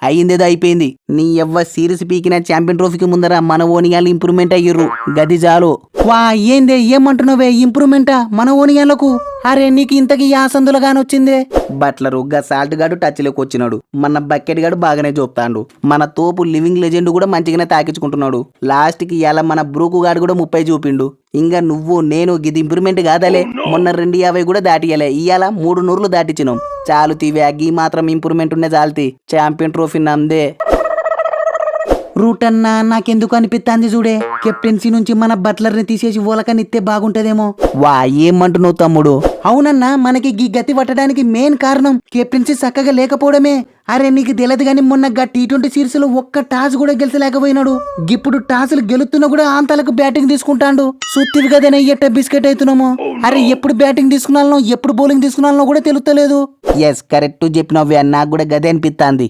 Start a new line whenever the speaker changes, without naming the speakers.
అయిందేదో అయిపోయింది. నీ ఎవ్వ series పీకిన champion ట్రోఫీకి ముందర మన ఓనియాలు ఇంప్రూవ్మెంట్ అయ్యిర్రు, గది చాలు. వా ఏందే ఏమంటున్నావే ఇంప్రూవ్మెంటా మన ఓనియాలకు? అరే నీకు ఇంతకి యాసందులుగానొచ్చిందే. బట్లరు గా సాల్ట్ గాడు టచ్లోకి వచ్చినాడు, మన బకెట్ గాడు బాగానే చూపుతాండు, మన తోపు లివింగ్ లెజెండ్ కూడా మంచిగానే తాకించుకుంటున్నాడు. లాస్ట్ కి ఇలా మన బ్రూకు గాడు కూడా 30 చూపిండు. ఇంకా నువ్వు నేను గిది ఇంప్రూవ్మెంట్ కాదలే. మొన్న 250 కూడా దాటియలే, ఇవాళ 300 దాటిచ్చినాం. చాలు తీవే, గీ మాత్రం ఇంప్రూవ్మెంట్ ఉండే చాలుతి. ఛాంపియన్ ట్రోఫీ నమ్దే. రూట్ అన్నా నాకెందుకు అనిపిస్తాంది చూడే, కెప్టెన్సీ నుంచి మన బట్లర్ని తీసేసి ఓలకనిస్తే బాగుంటదేమో. వా ఏమంటున్నావు తమ్ముడు? అవునన్నా, మనకి గీ గతి పట్టడానికి మెయిన్ కారణం కెప్టెన్సీ చక్కగా లేకపోవడమే. అరే నీకు తెలియదు గాని మొన్న T20 సిరీస్ లో ఒక్క టాస్ కూడా గెలిచలేకపోయినాడు. ఇప్పుడు టాసులు గెలుతున్నా కూడా ఆంతలకు బ్యాటింగ్ తీసుకుంటాడు. సుత్తివి కదనే ఎట్ట బిస్కెట్ అవుతున్నాము. అరే ఎప్పుడు బ్యాటింగ్ తీసుకున్నాలో ఎప్పుడు బౌలింగ్ తీసుకున్నాలో కూడా తెలుస్తలేదు. ఎస్ కరెక్ట్ చెప్పినవ్వే, నాకు కూడా గదే అనిపిస్తాంది.